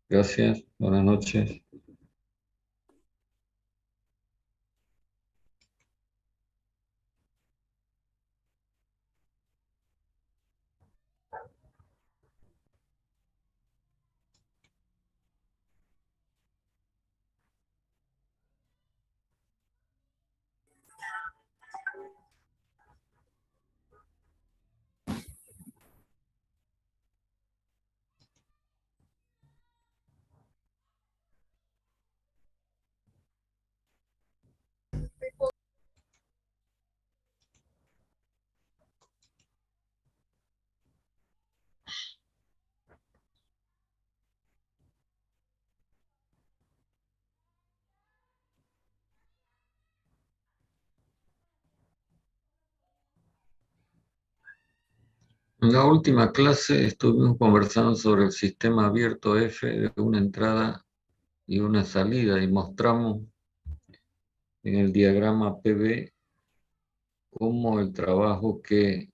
Gracias, buenas noches. En la última clase estuvimos conversando sobre el sistema abierto F de una entrada y una salida y mostramos en el diagrama PB cómo el trabajo que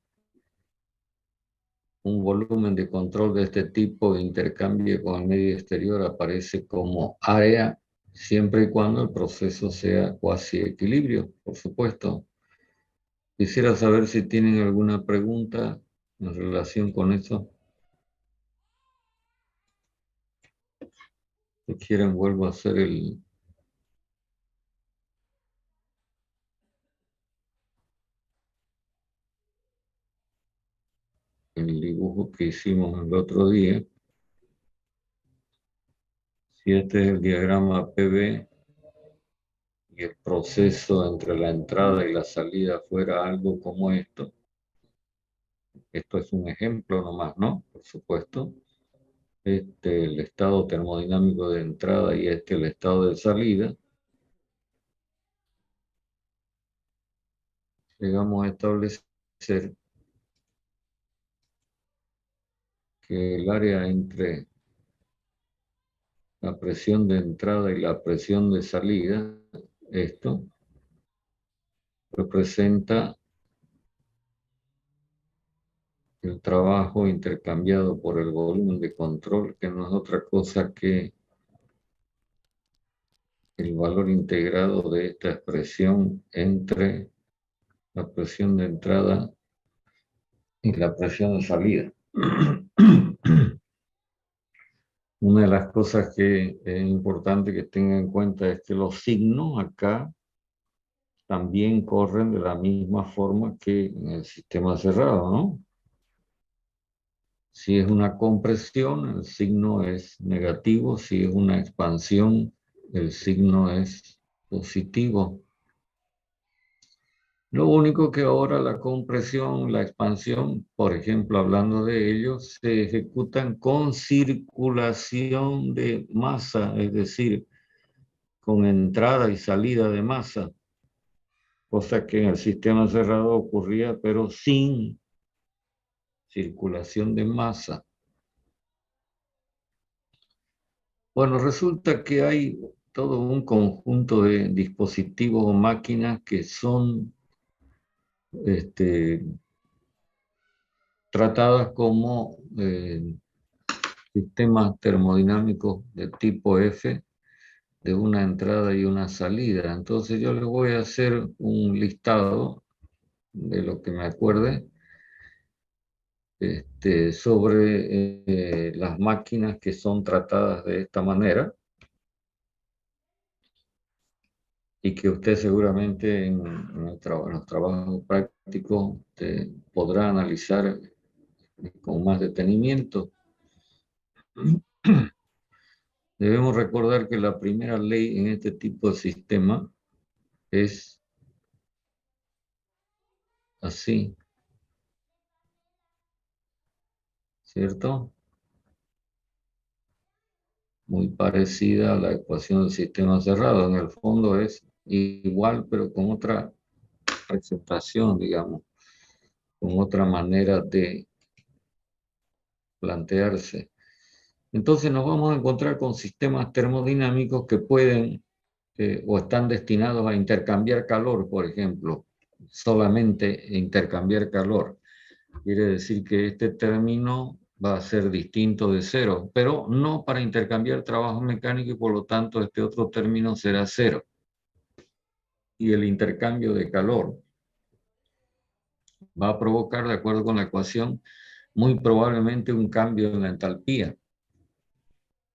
un volumen de control de este tipo intercambie con el medio exterior aparece como área siempre y cuando el proceso sea cuasi equilibrio, por supuesto. Quisiera saber si tienen alguna pregunta en relación con eso. Si quieren, vuelvo a hacer el dibujo que hicimos el otro día. Si este es el diagrama PB y el proceso entre la entrada y la salida fuera algo como esto es un ejemplo nomás, ¿no? Por supuesto. El estado termodinámico de entrada y el estado de salida. Llegamos a establecer que el área entre la presión de entrada y la presión de salida, esto representa el trabajo intercambiado por el volumen de control, que no es otra cosa que el valor integrado de esta expresión entre la presión de entrada y la presión de salida. Una de las cosas que es importante que tengan en cuenta es que los signos acá también corren de la misma forma que en el sistema cerrado, ¿no? Si es una compresión, el signo es negativo. Si es una expansión, el signo es positivo. Lo único que ahora la compresión, la expansión, por ejemplo, hablando de ellos, se ejecutan con circulación de masa, es decir, con entrada y salida de masa, cosa que en el sistema cerrado ocurría, pero sin circulación de masa. Bueno, resulta que hay todo un conjunto de dispositivos o máquinas que son tratadas como sistemas termodinámicos de tipo F, de una entrada y una salida. Entonces yo les voy a hacer un listado de lo que me acuerde sobre las máquinas que son tratadas de esta manera y que usted seguramente en los trabajos prácticos podrá analizar con más detenimiento. Debemos recordar que la primera ley en este tipo de sistema es así, ¿cierto? Muy parecida a la ecuación del sistema cerrado. En el fondo es igual, pero con otra presentación, digamos, con otra manera de plantearse. Entonces nos vamos a encontrar con sistemas termodinámicos que pueden o están destinados a intercambiar calor, por ejemplo, solamente intercambiar calor. Quiere decir que este término va a ser distinto de cero, pero no para intercambiar trabajo mecánico y por lo tanto este otro término será cero. Y el intercambio de calor va a provocar, de acuerdo con la ecuación, muy probablemente un cambio en la entalpía.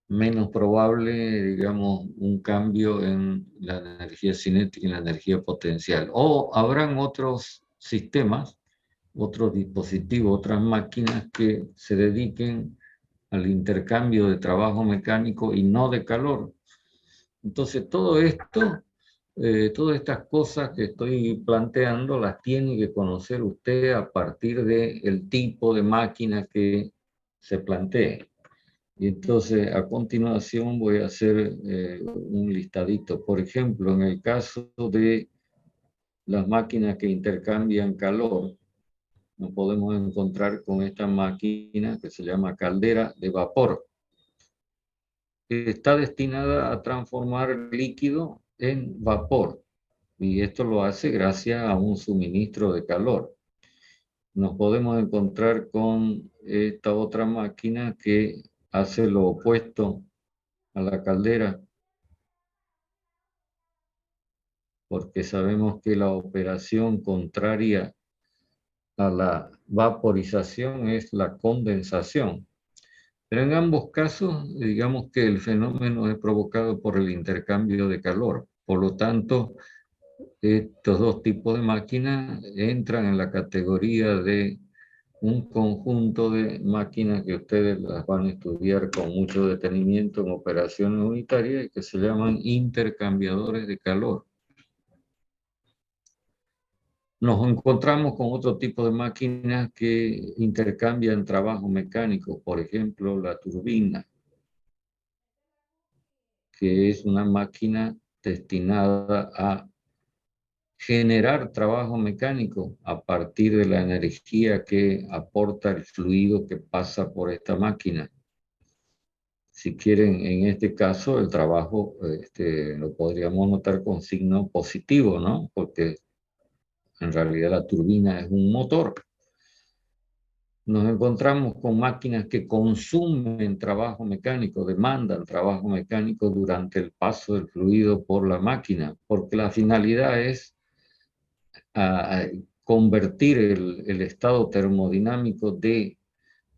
Menos probable, digamos, un cambio en la energía cinética y la energía potencial. O habrán otros sistemas, otros dispositivos, otras máquinas que se dediquen al intercambio de trabajo mecánico y no de calor. Entonces, todo esto, todas estas cosas que estoy planteando las tiene que conocer usted a partir del tipo de máquina que se plantee. Y entonces, a continuación voy a hacer un listadito. Por ejemplo, en el caso de las máquinas que intercambian calor, nos podemos encontrar con esta máquina que se llama caldera de vapor, que está destinada a transformar líquido en vapor. Y esto lo hace gracias a un suministro de calor. Nos podemos encontrar con esta otra máquina que hace lo opuesto a la caldera, porque sabemos que la operación contraria a la vaporización es la condensación. Pero en ambos casos, digamos que el fenómeno es provocado por el intercambio de calor. Por lo tanto, estos dos tipos de máquinas entran en la categoría de un conjunto de máquinas que ustedes las van a estudiar con mucho detenimiento en operaciones unitarias y que se llaman intercambiadores de calor. Nos encontramos con otro tipo de máquinas que intercambian trabajo mecánico, por ejemplo, la turbina, que es una máquina destinada a generar trabajo mecánico a partir de la energía que aporta el fluido que pasa por esta máquina. Si quieren, en este caso, el trabajo lo podríamos notar con signo positivo, ¿no? Porque en realidad la turbina es un motor. Nos encontramos con máquinas que consumen trabajo mecánico, demandan trabajo mecánico durante el paso del fluido por la máquina, porque la finalidad es a convertir el estado termodinámico de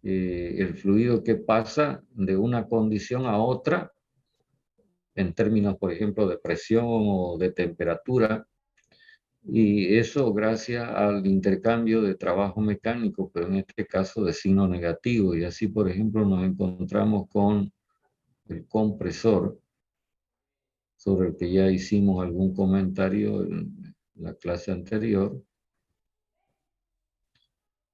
el fluido que pasa de una condición a otra, en términos, por ejemplo, de presión o de temperatura, y eso gracias al intercambio de trabajo mecánico, pero en este caso de signo negativo. Y así, por ejemplo, nos encontramos con el compresor, sobre el que ya hicimos algún comentario en la clase anterior,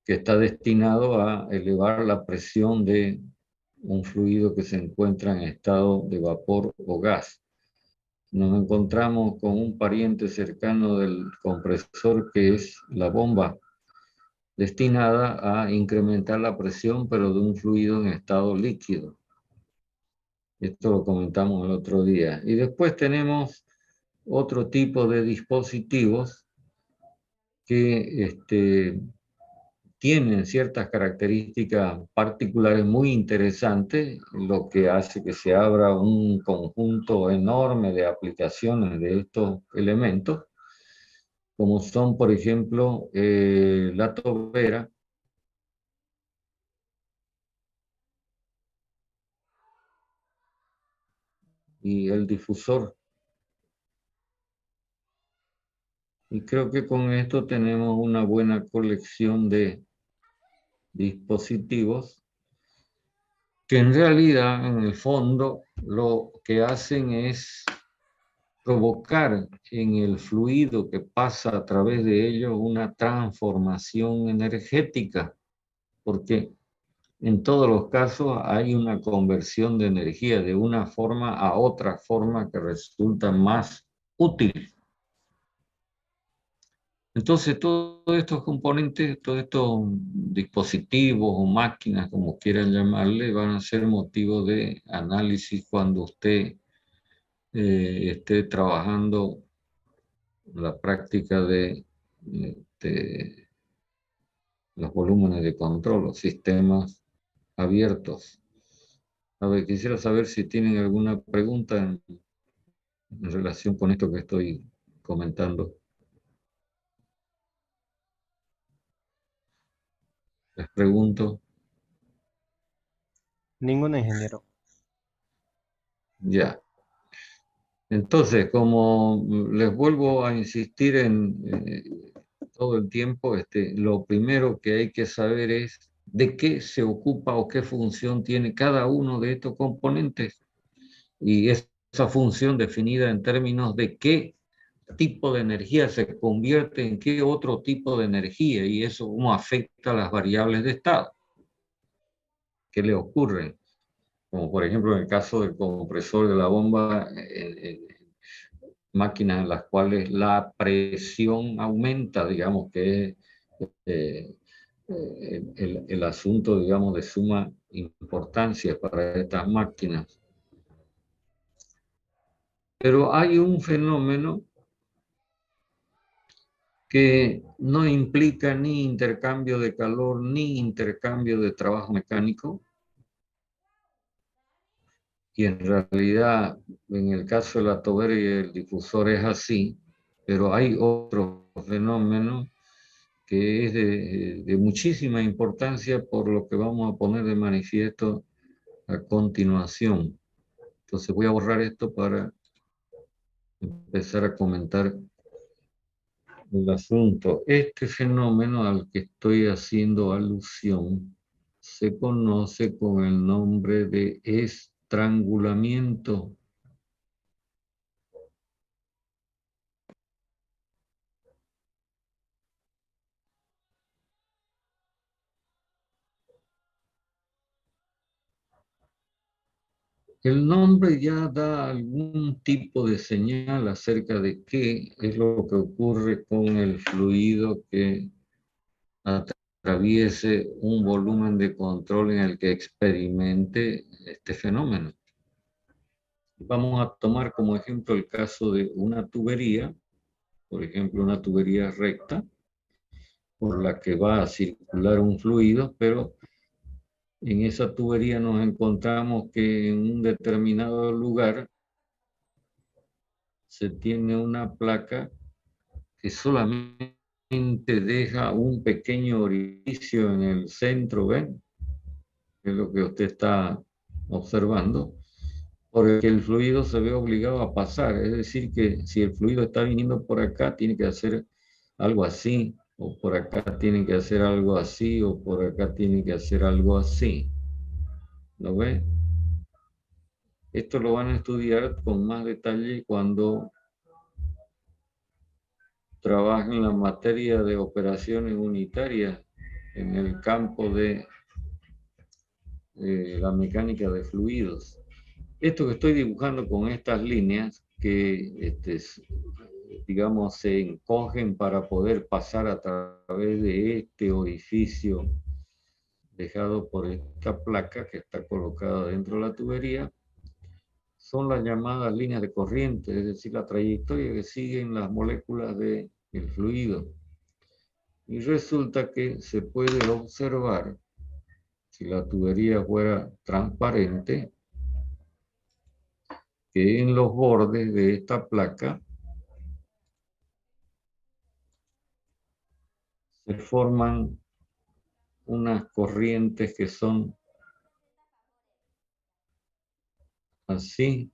que está destinado a elevar la presión de un fluido que se encuentra en estado de vapor o gas. Nos encontramos con un pariente cercano del compresor que es la bomba, destinada a incrementar la presión, pero de un fluido en estado líquido. Esto lo comentamos el otro día. Y después tenemos otro tipo de dispositivos que tienen ciertas características particulares muy interesantes, lo que hace que se abra un conjunto enorme de aplicaciones de estos elementos, como son, por ejemplo, la tobera y el difusor. Y creo que con esto tenemos una buena colección de dispositivos que en realidad, en el fondo, lo que hacen es provocar en el fluido que pasa a través de ellos una transformación energética, porque en todos los casos hay una conversión de energía de una forma a otra forma que resulta más útil. Entonces, todos estos componentes, todos estos dispositivos o máquinas, como quieran llamarle, van a ser motivo de análisis cuando usted esté trabajando la práctica de los volúmenes de control, los sistemas abiertos. A ver, quisiera saber si tienen alguna pregunta en relación con esto que estoy comentando. Les pregunto. Ningún ingeniero. Ya. Entonces, como les vuelvo a insistir todo el tiempo, lo primero que hay que saber es de qué se ocupa o qué función tiene cada uno de estos componentes y esa función definida en términos de qué tipo de energía se convierte en qué otro tipo de energía y eso cómo afecta a las variables de estado. ¿Qué le ocurre? Como por ejemplo en el caso del compresor de la bomba, máquinas en las cuales la presión aumenta, digamos que es el asunto, digamos, de suma importancia para estas máquinas. Pero hay un fenómeno que no implica ni intercambio de calor ni intercambio de trabajo mecánico. Y en realidad, en el caso de la tubería y el difusor es así, pero hay otro fenómeno que es de muchísima importancia por lo que vamos a poner de manifiesto a continuación. Entonces voy a borrar esto para empezar a comentar el asunto. Este fenómeno al que estoy haciendo alusión se conoce con el nombre de estrangulamiento. El nombre ya da algún tipo de señal acerca de qué es lo que ocurre con el fluido que atraviese un volumen de control en el que experimente este fenómeno. Vamos a tomar como ejemplo el caso de una tubería, por ejemplo, una tubería recta por la que va a circular un fluido, pero en esa tubería nos encontramos que en un determinado lugar se tiene una placa que solamente deja un pequeño orificio en el centro, ¿ven? Es lo que usted está observando, por el que el fluido se ve obligado a pasar. Es decir, que si el fluido está viniendo por acá, tiene que hacer algo así, o por acá tiene que hacer algo así, o por acá tiene que hacer algo así. ¿Lo ve? Esto lo van a estudiar con más detalle cuando trabajen en la materia de operaciones unitarias en el campo de la mecánica de fluidos. Esto que estoy dibujando con estas líneas que, digamos, se encogen para poder pasar a través de este orificio dejado por esta placa que está colocada dentro de la tubería, son las llamadas líneas de corriente, es decir, la trayectoria que siguen las moléculas del fluido. Y resulta que se puede observar, si la tubería fuera transparente, que en los bordes de esta placa se forman unas corrientes que son así.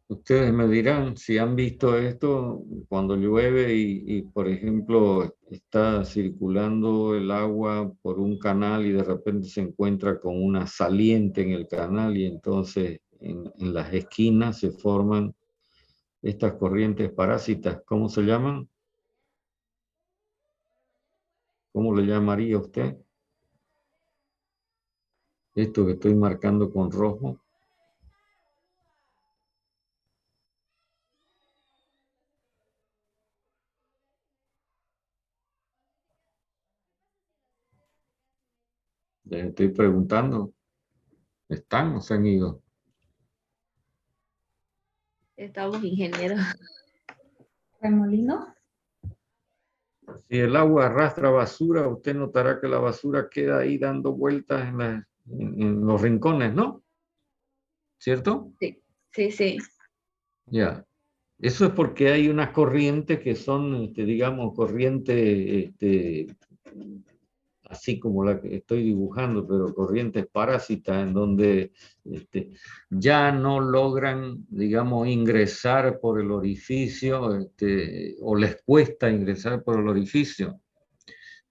Ustedes me dirán si han visto esto cuando llueve por ejemplo, está circulando el agua por un canal y de repente se encuentra con una saliente en el canal y entonces en las esquinas se forman estas corrientes parásitas. ¿Cómo se llaman? ¿Cómo le llamaría usted? Esto que estoy marcando con rojo. Les estoy preguntando. ¿Están o se han ido? Estamos ingenieros. Remolino. Si el agua arrastra basura, usted notará que la basura queda ahí dando vueltas en los rincones, ¿no? ¿Cierto? Sí, sí, sí. Ya. Eso es porque hay unas corrientes que son, digamos, corrientes, así como la que estoy dibujando, pero corrientes parásitas en donde ya no logran, digamos, ingresar por el orificio, o les cuesta ingresar por el orificio.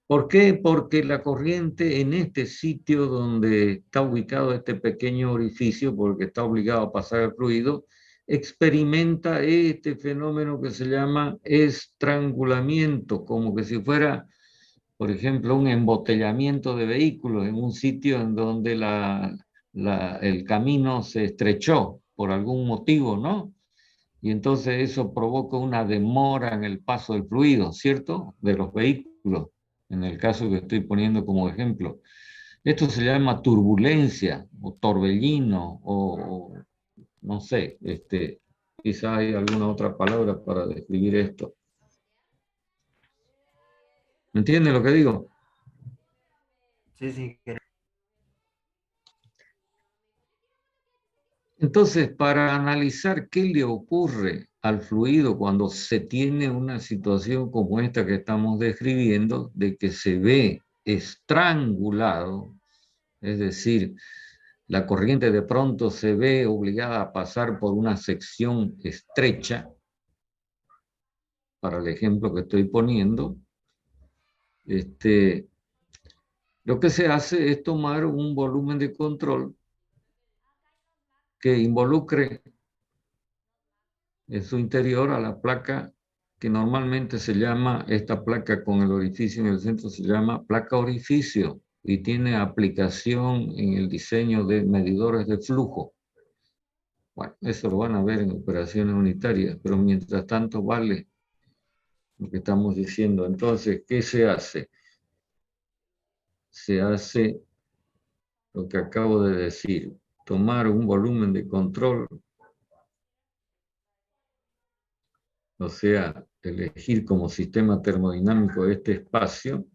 ¿Por qué? Porque la corriente en este sitio donde está ubicado este pequeño orificio, porque está obligado a pasar el fluido, experimenta este fenómeno que se llama estrangulamiento, como que si fuera, por ejemplo, un embotellamiento de vehículos en un sitio en donde el camino se estrechó por algún motivo, ¿no? Y entonces eso provoca una demora en el paso del fluido, ¿cierto? De los vehículos, en el caso que estoy poniendo como ejemplo. Esto se llama turbulencia o torbellino o no sé, quizá hay alguna otra palabra para describir esto. ¿Me entiende lo que digo? Sí, sí. Entonces, para analizar qué le ocurre al fluido cuando se tiene una situación como esta que estamos describiendo, de que se ve estrangulado, es decir, la corriente de pronto se ve obligada a pasar por una sección estrecha, para el ejemplo que estoy poniendo, lo que se hace es tomar un volumen de control que involucre en su interior a la placa que normalmente se llama, esta placa con el orificio en el centro se llama placa orificio y tiene aplicación en el diseño de medidores de flujo. Bueno, eso lo van a ver en operaciones unitarias, pero mientras tanto vale lo que estamos diciendo. Entonces, ¿qué se hace? Se hace lo que acabo de decir, tomar un volumen de control, o sea, elegir como sistema termodinámico este espacio,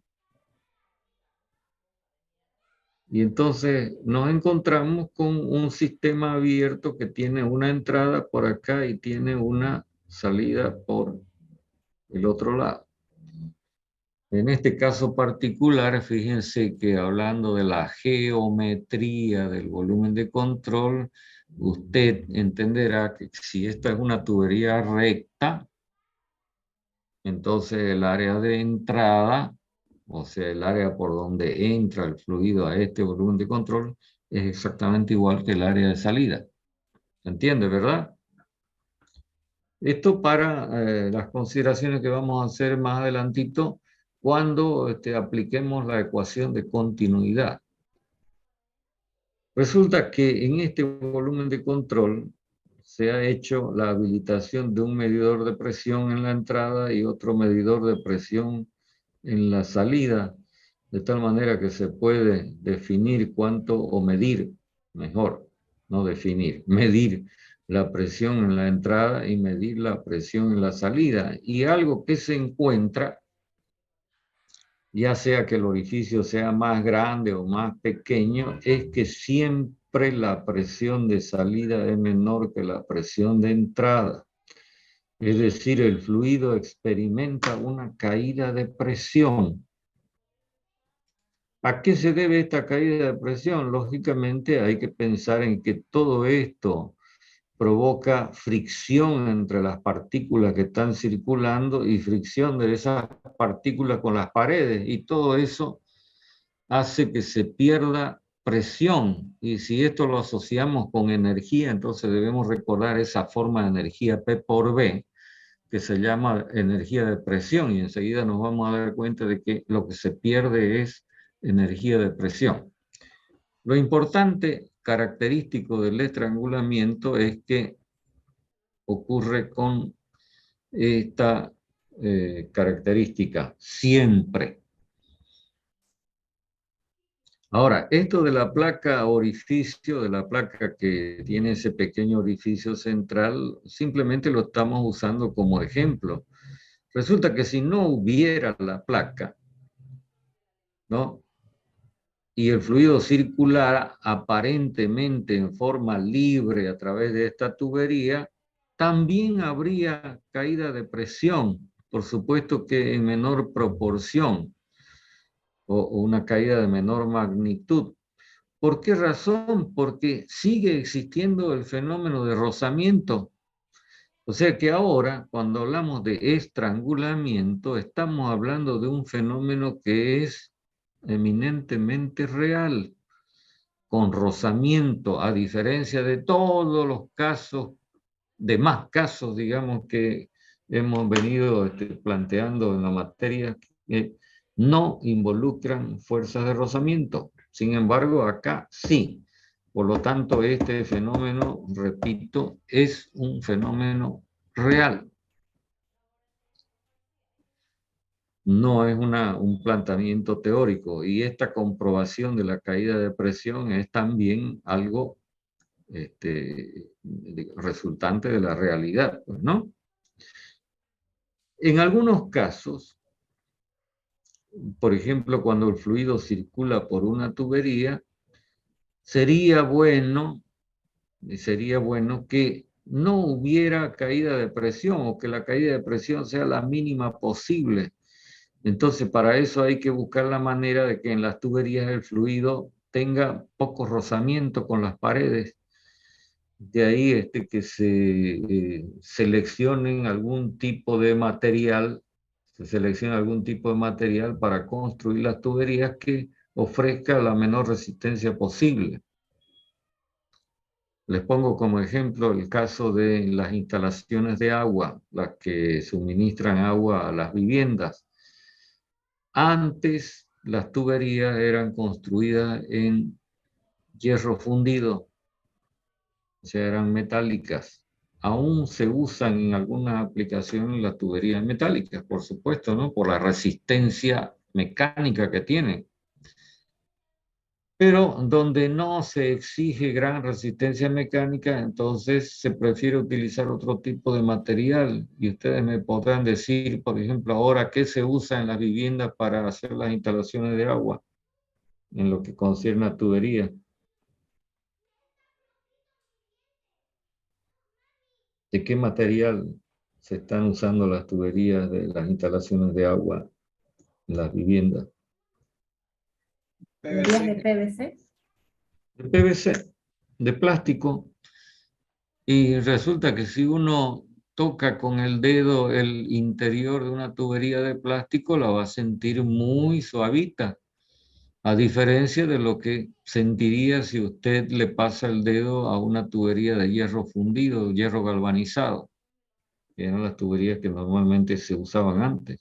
y entonces nos encontramos con un sistema abierto que tiene una entrada por acá y tiene una salida por el otro lado. En este caso particular, fíjense que hablando de la geometría del volumen de control, usted entenderá que si esta es una tubería recta, entonces el área de entrada, o sea, el área por donde entra el fluido a este volumen de control, es exactamente igual que el área de salida. ¿Se entiende, verdad? Esto para las consideraciones que vamos a hacer más adelantito cuando apliquemos la ecuación de continuidad. Resulta que en este volumen de control se ha hecho la habilitación de un medidor de presión en la entrada y otro medidor de presión en la salida, de tal manera que se puede definir cuánto, o medir, mejor, no definir, medir la presión en la entrada y medir la presión en la salida. Y algo que se encuentra, ya sea que el orificio sea más grande o más pequeño, es que siempre la presión de salida es menor que la presión de entrada. Es decir, el fluido experimenta una caída de presión. ¿A qué se debe esta caída de presión? Lógicamente hay que pensar en que todo esto provoca fricción entre las partículas que están circulando y fricción de esas partículas con las paredes, y todo eso hace que se pierda presión. Y si esto lo asociamos con energía, entonces debemos recordar esa forma de energía P por B, que se llama energía de presión, y enseguida nos vamos a dar cuenta de que lo que se pierde es energía de presión. Lo importante, característico del estrangulamiento, es que ocurre con esta característica siempre. Ahora, esto de la placa orificio, de la placa que tiene ese pequeño orificio central, simplemente lo estamos usando como ejemplo. Resulta que si no hubiera la placa, ¿no? Y el fluido circulara aparentemente en forma libre a través de esta tubería, también habría caída de presión, por supuesto que en menor proporción o una caída de menor magnitud. ¿Por qué razón? Porque sigue existiendo el fenómeno de rozamiento. O sea que ahora, cuando hablamos de estrangulamiento, estamos hablando de un fenómeno que es eminentemente real, con rozamiento, a diferencia de todos los casos, demás casos, digamos, que hemos venido planteando en la materia, que no involucran fuerzas de rozamiento. Sin embargo, acá sí. Por lo tanto, este fenómeno, repito, es un fenómeno real. No es un planteamiento teórico. Y esta comprobación de la caída de presión es también algo resultante de la realidad, pues, ¿no? En algunos casos, por ejemplo, cuando el fluido circula por una tubería, sería bueno, sería bueno que no hubiera caída de presión o que la caída de presión sea la mínima posible. Entonces, para eso hay que buscar la manera de que en las tuberías el fluido tenga poco rozamiento con las paredes. De ahí que se seleccionen algún tipo de material, se selecciona algún tipo de material para construir las tuberías que ofrezca la menor resistencia posible. Les pongo como ejemplo el caso de las instalaciones de agua, las que suministran agua a las viviendas. Antes las tuberías eran construidas en hierro fundido, o sea, eran metálicas. Aún se usan en algunas aplicaciones las tuberías metálicas, por supuesto, ¿no? Por la resistencia mecánica que tienen. Pero donde no se exige gran resistencia mecánica, entonces se prefiere utilizar otro tipo de material. Y ustedes me podrán decir, por ejemplo, ahora qué se usa en las viviendas para hacer las instalaciones de agua, en lo que concierne a tuberías. ¿De qué material se están usando las tuberías de las instalaciones de agua en las viviendas? ¿Tuberías de PVC? De PVC, de plástico. Y resulta que si uno toca con el dedo el interior de una tubería de plástico, la va a sentir muy suavita, a diferencia de lo que sentiría si usted le pasa el dedo a una tubería de hierro fundido, hierro galvanizado, que eran las tuberías que normalmente se usaban antes.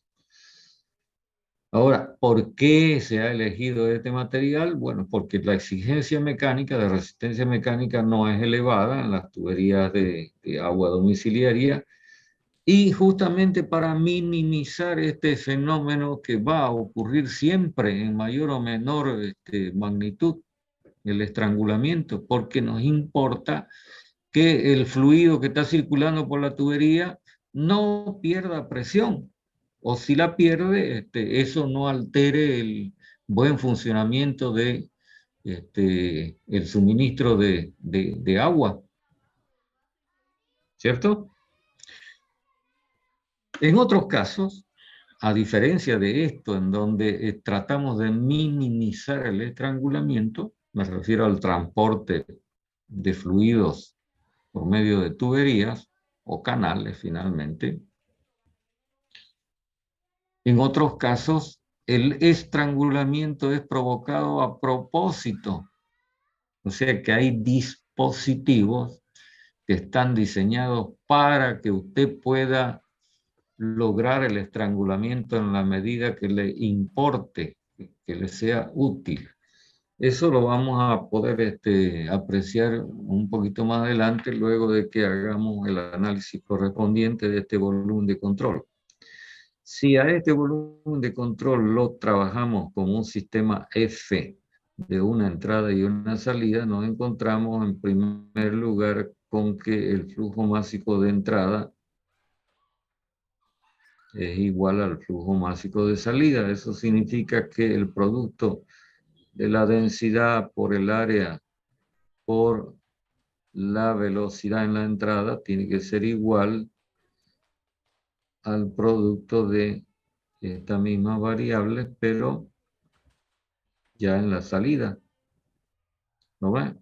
Ahora, ¿por qué se ha elegido este material? Bueno, porque la exigencia mecánica, de resistencia mecánica, no es elevada en las tuberías de agua domiciliaria, y justamente para minimizar este fenómeno que va a ocurrir siempre en mayor o menor magnitud, el estrangulamiento, porque nos importa que el fluido que está circulando por la tubería no pierda presión, o si la pierde, eso no altere el buen funcionamiento de el suministro de agua, ¿cierto? En otros casos, a diferencia de esto, en donde tratamos de minimizar el estrangulamiento, me refiero al transporte de fluidos por medio de tuberías o canales finalmente. En otros casos, el estrangulamiento es provocado a propósito, o sea que hay dispositivos que están diseñados para que usted pueda lograr el estrangulamiento en la medida que le importe, que le sea útil. Eso lo vamos a poder apreciar un poquito más adelante, luego de que hagamos el análisis correspondiente de este volumen de control. Si a este volumen de control lo trabajamos como un sistema F de una entrada y una salida, nos encontramos en primer lugar con que el flujo másico de entrada es igual al flujo másico de salida. Eso significa que el producto de la densidad por el área por la velocidad en la entrada tiene que ser igual al producto de esta misma variable, pero ya en la salida. ¿No ve?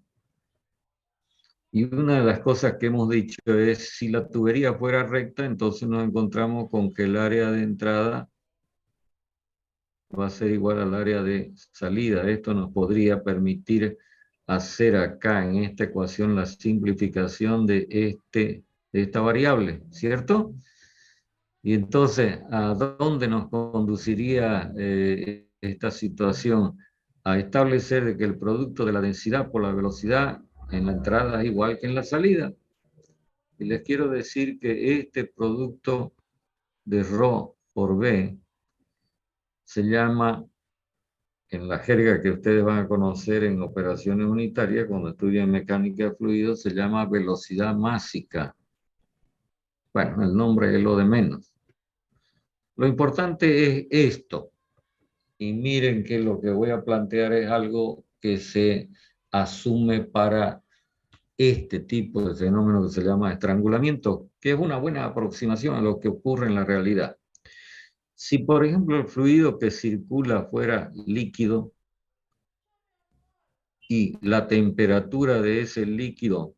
Y una de las cosas que hemos dicho es, si la tubería fuera recta, entonces nos encontramos con que el área de entrada va a ser igual al área de salida. Esto nos podría permitir hacer acá en esta ecuación la simplificación de esta variable, ¿cierto? Y entonces, ¿a dónde nos conduciría esta situación? A establecer de que el producto de la densidad por la velocidad en la entrada es igual que en la salida. Y les quiero decir que este producto de ρ por B se llama, en la jerga que ustedes van a conocer en operaciones unitarias, cuando estudian mecánica de fluidos, se llama velocidad másica. Bueno, el nombre es lo de menos. Lo importante es esto. Y miren que lo que voy a plantear es algo que se asume para este tipo de fenómeno que se llama estrangulamiento, que es una buena aproximación a lo que ocurre en la realidad. Si, por ejemplo, el fluido que circula fuera líquido y la temperatura de ese líquido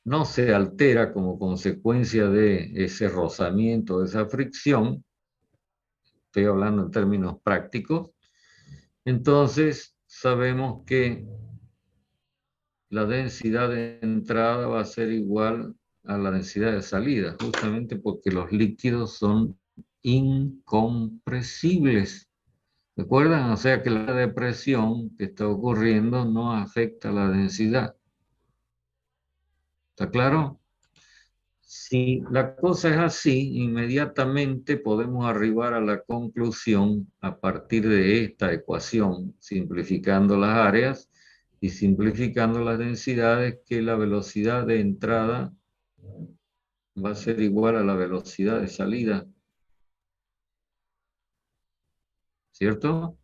no se altera como consecuencia de ese rozamiento, de esa fricción, estoy hablando en términos prácticos, entonces sabemos que la densidad de entrada va a ser igual a la densidad de salida, justamente porque los líquidos son incompresibles. ¿Recuerdan? O sea que la depresión que está ocurriendo no afecta la densidad. ¿Está claro? Si la cosa es así, inmediatamente podemos arribar a la conclusión a partir de esta ecuación, simplificando las áreas y simplificando las densidades, que la velocidad de entrada va a ser igual a la velocidad de salida, ¿cierto?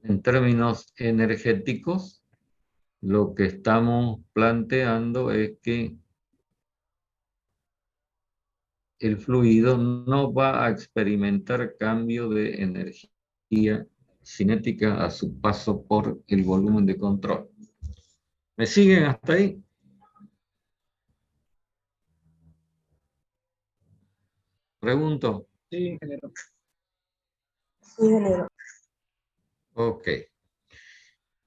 En términos energéticos, lo que estamos planteando es que el fluido no va a experimentar cambio de energía cinética a su paso por el volumen de control. ¿Me siguen hasta ahí? Pregunto. Sí, ingeniero. Sí, ingeniero. Ok.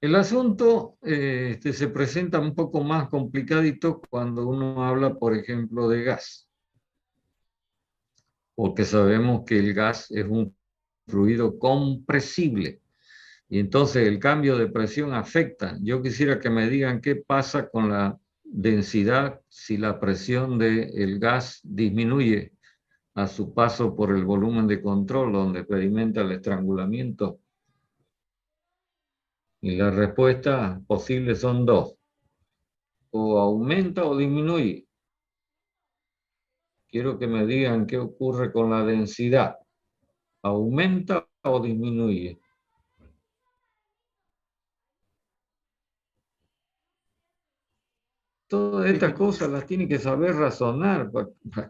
El asunto se presenta un poco más complicadito cuando uno habla, por ejemplo, de gas. Porque sabemos que el gas es un fluido compresible. Y entonces el cambio de presión afecta. Yo quisiera que me digan qué pasa con la densidad si la presión del gas disminuye a su paso por el volumen de control donde experimenta el estrangulamiento. Y las respuestas posibles son dos: o aumenta o disminuye. Quiero que me digan qué ocurre con la densidad. ¿Aumenta o disminuye? Todas estas cosas las tiene que saber razonar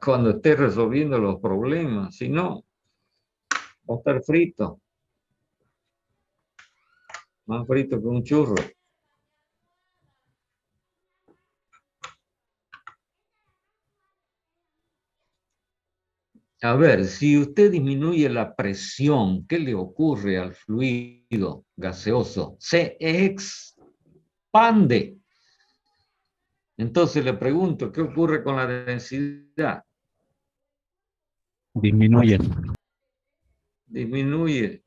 cuando esté resolviendo los problemas. Si no, va a estar frito. Más frito que un churro. A ver, si usted disminuye la presión, ¿qué le ocurre al fluido gaseoso? Se expande. Entonces le pregunto, ¿qué ocurre con la densidad? Disminuye. Disminuye.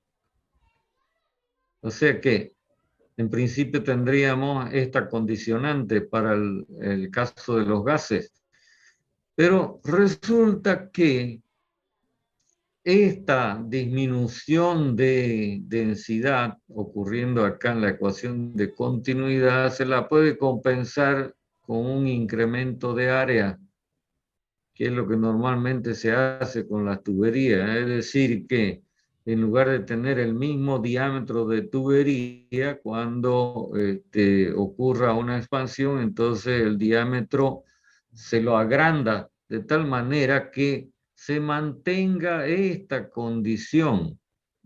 O sea que, en principio, tendríamos esta condicionante para el caso de los gases. Pero resulta que esta disminución de densidad ocurriendo acá en la ecuación de continuidad se la puede compensar con un incremento de área. que es lo que normalmente se hace con las tuberías. Es decir, que en lugar de tener el mismo diámetro de tubería, cuando ocurra una expansión, entonces el diámetro se lo agranda de tal manera que se mantenga esta condición.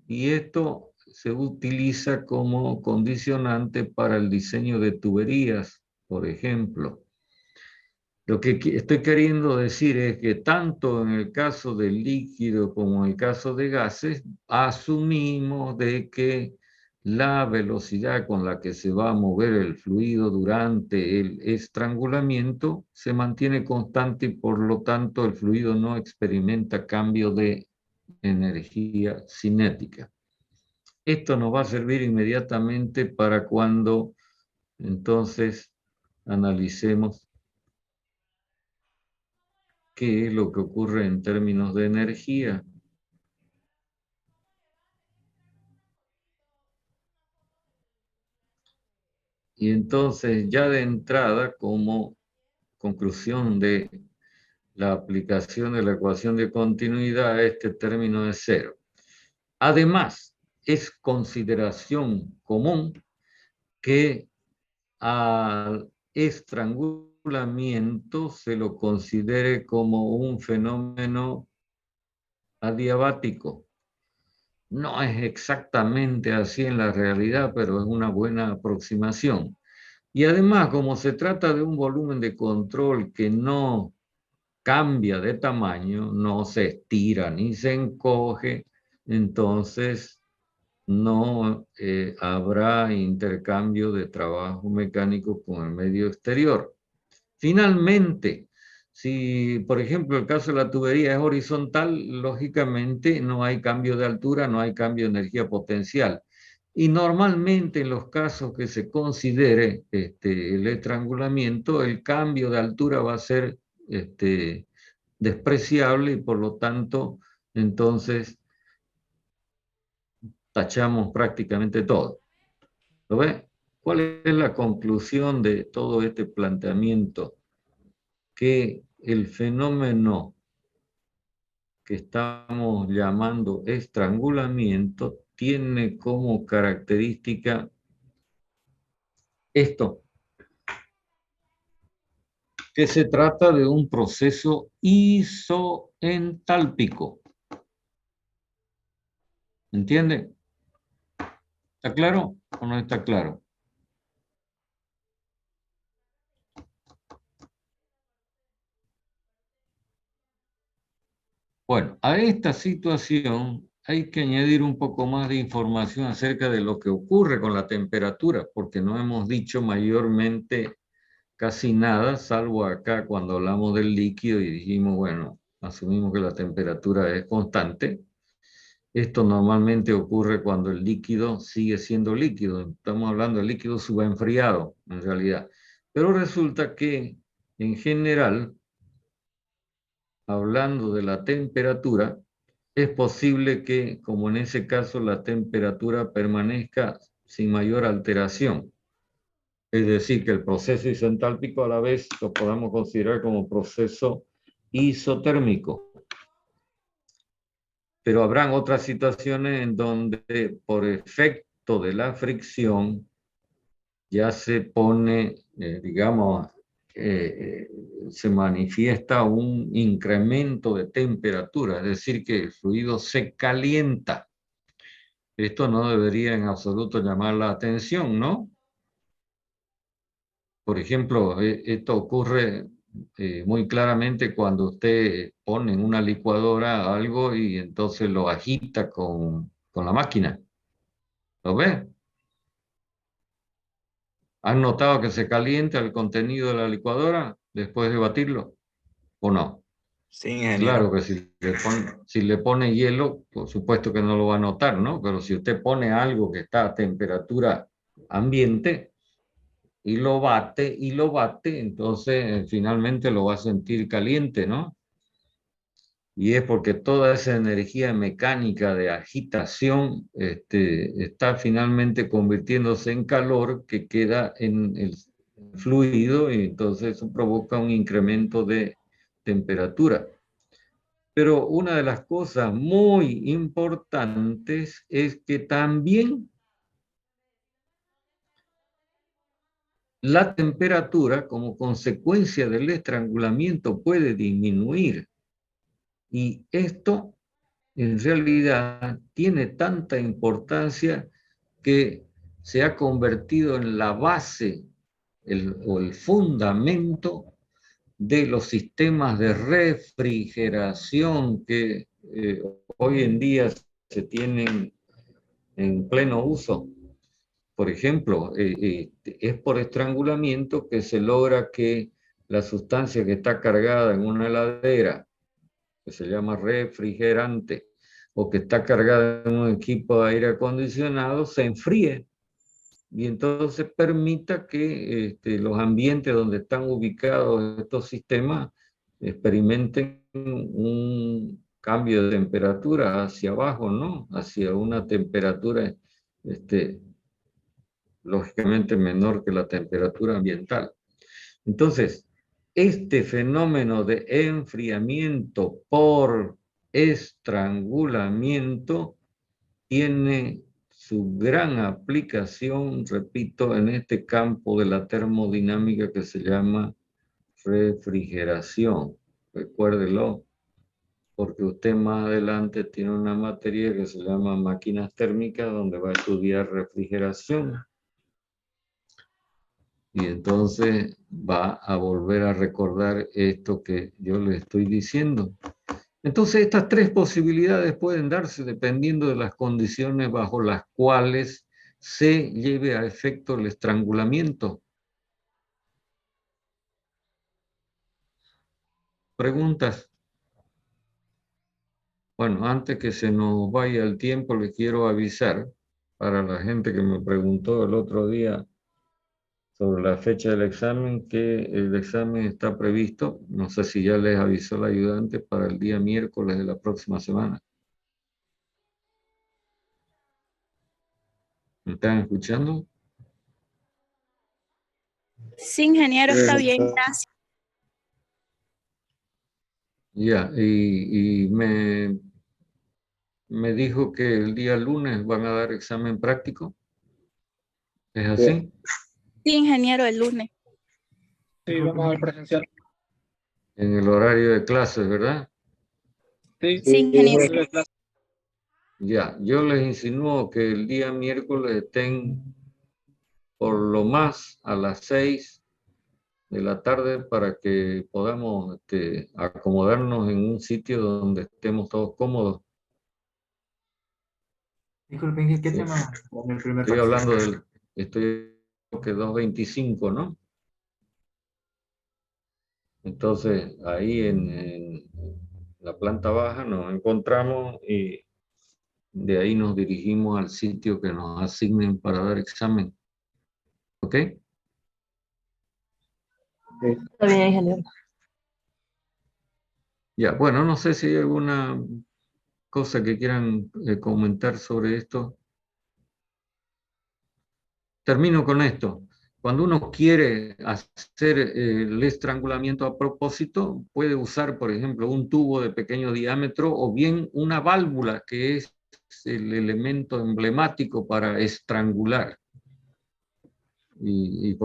Y esto se utiliza como condicionante para el diseño de tuberías, por ejemplo. Lo que estoy queriendo decir es que tanto en el caso del líquido como en el caso de gases, asumimos de que la velocidad con la que se va a mover el fluido durante el estrangulamiento se mantiene constante y por lo tanto el fluido no experimenta cambio de energía cinética. Esto nos va a servir inmediatamente para cuando entonces analicemos qué es lo que ocurre en términos de energía. Y entonces ya de entrada, como conclusión de la aplicación de la ecuación de continuidad, este término es cero. Además, es consideración común que al estrangulamiento se lo considere como un fenómeno adiabático. No es exactamente así en la realidad, pero es una buena aproximación. Y además, como se trata de un volumen de control que no cambia de tamaño, no se estira ni se encoge, entonces no habrá intercambio de trabajo mecánico con el medio exterior. Finalmente, si por ejemplo el caso de la tubería es horizontal, lógicamente no hay cambio de altura, no hay cambio de energía potencial. Y normalmente en los casos que se considere el estrangulamiento, el cambio de altura va a ser despreciable y por lo tanto, entonces tachamos prácticamente todo. ¿Lo ves? ¿Cuál es la conclusión de todo este planteamiento? Que el fenómeno que estamos llamando estrangulamiento tiene como característica esto, que se trata de un proceso isoentálpico. ¿Entiende? ¿Está claro o no está claro? Bueno, a esta situación hay que añadir un poco más de información acerca de lo que ocurre con la temperatura, porque no hemos dicho mayormente casi nada, salvo acá cuando hablamos del líquido y dijimos, bueno, asumimos que la temperatura es constante. Esto normalmente ocurre cuando el líquido sigue siendo líquido. Estamos hablando del líquido subenfriado, en realidad. Pero resulta que, en general, hablando de la temperatura, es posible que, como en ese caso, la temperatura permanezca sin mayor alteración. Es decir, que el proceso isentálpico a la vez lo podamos considerar como proceso isotérmico. Pero habrán otras situaciones en donde, por efecto de la fricción, ya se pone, digamos, se manifiesta un incremento de temperatura, es decir, que el fluido se calienta. Esto no debería en absoluto llamar la atención, ¿no? Por ejemplo, esto ocurre muy claramente cuando usted pone en una licuadora algo y entonces lo agita con la máquina. ¿Lo ve? ¿Han notado que se calienta el contenido de la licuadora después de batirlo? ¿O no? Sí, ingeniero. Claro que si le pone hielo, por supuesto que no lo va a notar, ¿no? Pero si usted pone algo que está a temperatura ambiente y lo bate, entonces finalmente lo va a sentir caliente, ¿no? Y es porque toda esa energía mecánica de agitación está finalmente convirtiéndose en calor que queda en el fluido y entonces eso provoca un incremento de temperatura. Pero una de las cosas muy importantes es que también la temperatura, como consecuencia del estrangulamiento, puede disminuir. Y esto, en realidad, tiene tanta importancia que se ha convertido en la base o el fundamento de los sistemas de refrigeración que hoy en día se tienen en pleno uso. Por ejemplo, es por estrangulamiento que se logra que la sustancia que está cargada en una heladera, que se llama refrigerante, o que está cargada en un equipo de aire acondicionado, se enfríe y entonces permita que los ambientes donde están ubicados estos sistemas experimenten un cambio de temperatura hacia abajo, ¿no? Hacia una temperatura lógicamente menor que la temperatura ambiental. Entonces, este fenómeno de enfriamiento por estrangulamiento tiene su gran aplicación, repito, en este campo de la termodinámica que se llama refrigeración. Recuérdelo, porque usted más adelante tiene una materia que se llama máquinas térmicas, donde va a estudiar refrigeración. Y entonces va a volver a recordar esto que yo le estoy diciendo. Entonces estas tres posibilidades pueden darse dependiendo de las condiciones bajo las cuales se lleve a efecto el estrangulamiento. ¿Preguntas? Bueno, antes que se nos vaya el tiempo, les quiero avisar para la gente que me preguntó el otro día sobre la fecha del examen, que el examen está previsto, no sé si ya les avisó el ayudante, para el día miércoles de la próxima semana. ¿Me están escuchando? Sí, ingeniero, está bien, gracias. Ya, y me dijo que el día lunes van a dar examen práctico. ¿Es así? Sí, ingeniero, el lunes. Sí, vamos a ver presencial. En el horario de clases, ¿verdad? Sí, Sí, ingeniero. Ya, yo les insinúo que el día miércoles estén por lo más a las 6 de la tarde para que podamos acomodarnos en un sitio donde estemos todos cómodos. Disculpen, ¿qué Sí. tema? En el primer Estoy parcial. hablando que 225, ¿no? Entonces, ahí en la planta baja nos encontramos y de ahí nos dirigimos al sitio que nos asignen para dar examen. ¿Ok? Está bien, ingeniero. Ya, bueno, no sé si hay alguna cosa que quieran comentar sobre esto. Termino con esto. Cuando uno quiere hacer el estrangulamiento a propósito, puede usar, por ejemplo, un tubo de pequeño diámetro o bien una válvula, que es el elemento emblemático para estrangular. Y